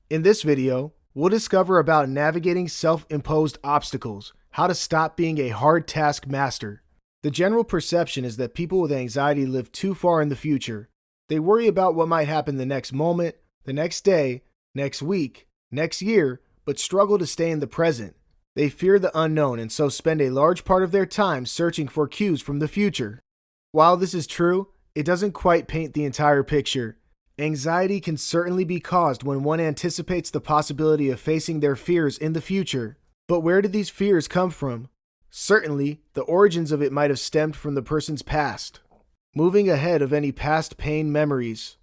In this video, we'll discover about navigating self-imposed obstacles, how to stop being a hard task master. The general perception is that people with anxiety live too far in the future. They worry about what might happen the next moment, the next day, next week, next year, but struggle to stay in the present. They fear the unknown and so spend a large part of their time searching for cues from the future. While this is true, it doesn't quite paint the entire picture. Anxiety can certainly be caused when one anticipates the possibility of facing their fears in the future. But where did these fears come from? Certainly, the origins of it might have stemmed from the person's past. Moving ahead of any past pain memories.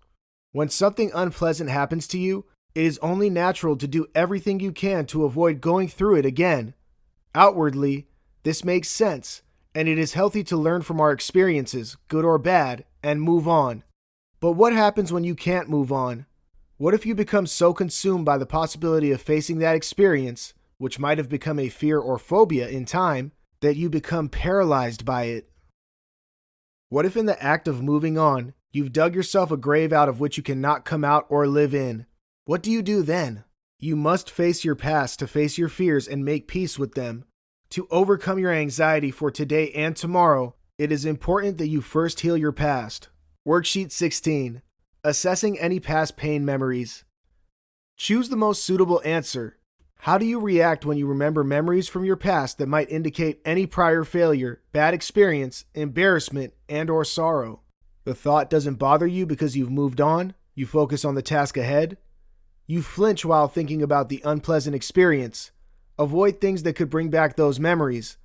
When something unpleasant happens to you, it is only natural to do everything you can to avoid going through it again. Outwardly, this makes sense, and it is healthy to learn from our experiences, good or bad, and move on. But what happens when you can't move on? What if you become so consumed by the possibility of facing that experience, which might have become a fear or phobia in time, that you become paralyzed by it? What if in the act of moving on, you've dug yourself a grave out of which you cannot come out or live in? What do you do then? You must face your past to face your fears and make peace with them. To overcome your anxiety for today and tomorrow, it is important that you first heal your past. Worksheet 16. Assessing any past pain memories. Choose the most suitable answer. How do you react when you remember memories from your past that might indicate any prior failure, bad experience, embarrassment, and/or sorrow? The thought doesn't bother you because you've moved on. You focus on the task ahead. You flinch while thinking about the unpleasant experience. Avoid things that could bring back those memories.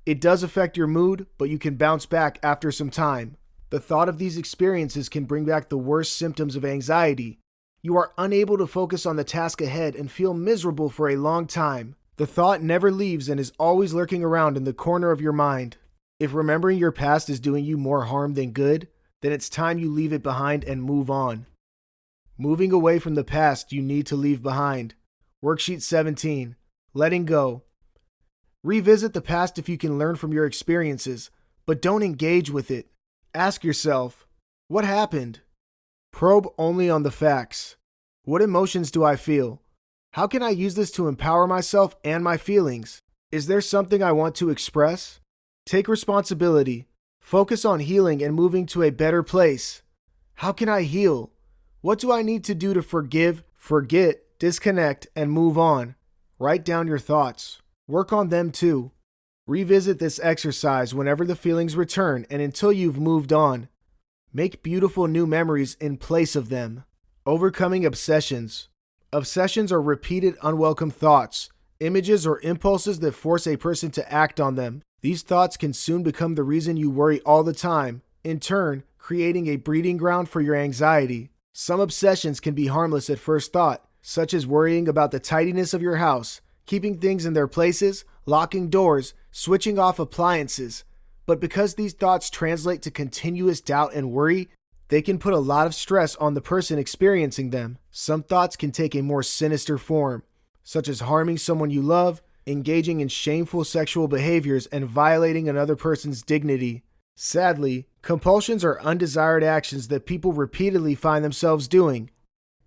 It does affect your mood, but you can bounce back after some time. The thought of these experiences can bring back the worst symptoms of anxiety. You are unable to focus on the task ahead and feel miserable for a long time. The thought never leaves and is always lurking around in the corner of your mind. If remembering your past is doing you more harm than good, then it's time you leave it behind and move on. Moving away from the past you need to leave behind. Worksheet 17. Letting go. Revisit the past if you can learn from your experiences, but don't engage with it. Ask yourself, what happened? Probe only on the facts. What emotions do I feel? How can I use this to empower myself and my feelings? Is there something I want to express? Take responsibility. Focus on healing and moving to a better place. How can I heal? What do I need to do to forgive, forget, disconnect, and move on? Write down your thoughts. Work on them too. Revisit this exercise whenever the feelings return and until you've moved on. Make beautiful new memories in place of them. Overcoming obsessions. Obsessions are repeated unwelcome thoughts, images, or impulses that force a person to act on them. These thoughts can soon become the reason you worry all the time, in turn, creating a breeding ground for your anxiety. Some obsessions can be harmless at first thought, such as worrying about the tidiness of your house, keeping things in their places, locking doors, switching off appliances. But because these thoughts translate to continuous doubt and worry, they can put a lot of stress on the person experiencing them. Some thoughts can take a more sinister form, such as harming someone you love, engaging in shameful sexual behaviors, and violating another person's dignity. Sadly, compulsions are undesired actions that people repeatedly find themselves doing.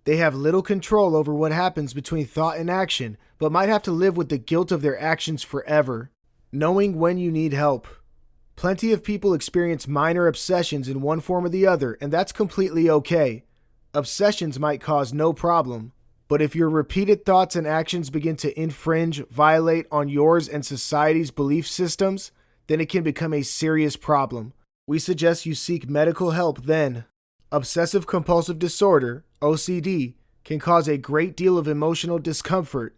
They have little control over what happens between thought and action, but might have to live with the guilt of their actions forever. Knowing when you need help. Plenty of people experience minor obsessions in one form or the other, and that's completely okay. Obsessions might cause no problem. But if your repeated thoughts and actions begin to infringe, violate on yours and society's belief systems, then it can become a serious problem. We suggest you seek medical help then. Obsessive compulsive disorder, OCD, can cause a great deal of emotional discomfort.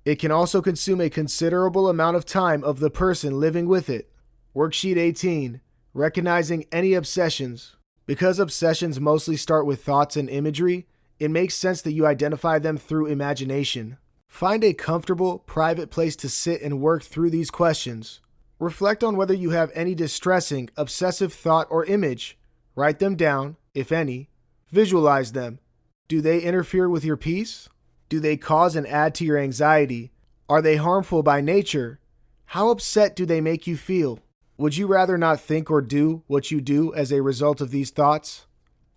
It can also consume a considerable amount of time of the person living with it. Worksheet 18. Recognizing any obsessions. Because obsessions mostly start with thoughts and imagery, it makes sense that you identify them through imagination. Find a comfortable, private place to sit and work through these questions. Reflect on whether you have any distressing, obsessive thought or image. Write them down, if any. Visualize them. Do they interfere with your peace? Do they cause and add to your anxiety? Are they harmful by nature? How upset do they make you feel? Would you rather not think or do what you do as a result of these thoughts?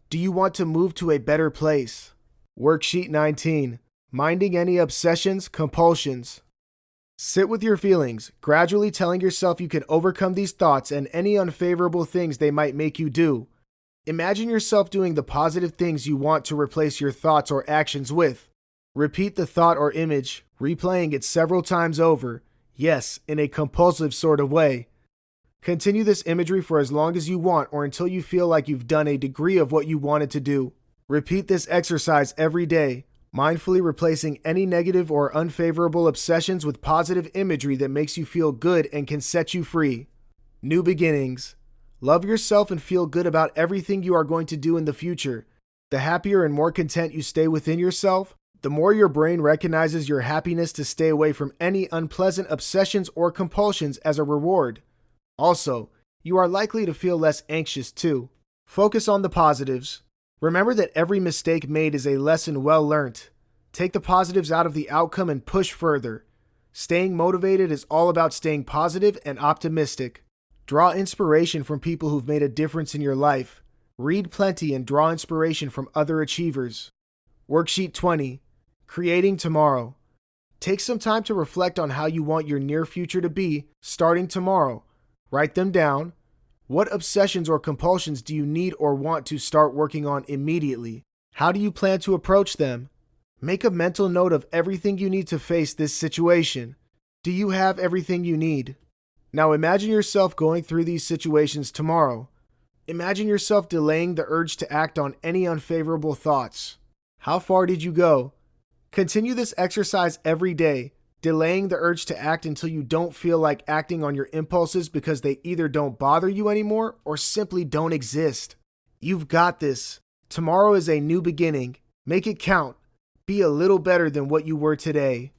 Do you want to move to a better place? Worksheet 19. minding any obsessions, compulsions. Sit with your feelings, gradually telling yourself you can overcome these thoughts and any unfavorable things they might make you do. Imagine yourself doing the positive things you want to replace your thoughts or actions with. Repeat the thought or image, replaying it several times over, yes, in a compulsive sort of way. Continue this imagery for as long as you want or until you feel like you've done a degree of what you wanted to do. Repeat this exercise every day, mindfully replacing any negative or unfavorable obsessions with positive imagery that makes you feel good and can set you free. New beginnings. Love yourself and feel good about everything you are going to do in the future. The happier and more content you stay within yourself, the more your brain recognizes your happiness to stay away from any unpleasant obsessions or compulsions as a reward. Also, you are likely to feel less anxious too. Focus on the positives. Remember that every mistake made is a lesson well learnt. Take the positives out of the outcome and push further. Staying motivated is all about staying positive and optimistic. Draw inspiration from people who've made a difference in your life. Read plenty and draw inspiration from other achievers. Worksheet 20. Creating tomorrow. Take some time to reflect on how you want your near future to be starting tomorrow. Write them down. What obsessions or compulsions do you need or want to start working on immediately? How do you plan to approach them? Make a mental note of everything you need to face this situation. Do you have everything you need? Now imagine yourself going through these situations tomorrow. Imagine yourself delaying the urge to act on any unfavorable thoughts. How far did you go? Continue this exercise every day, delaying the urge to act until you don't feel like acting on your impulses because they either don't bother you anymore or simply don't exist. You've got this. Tomorrow is a new beginning. Make it count. Be a little better than what you were today.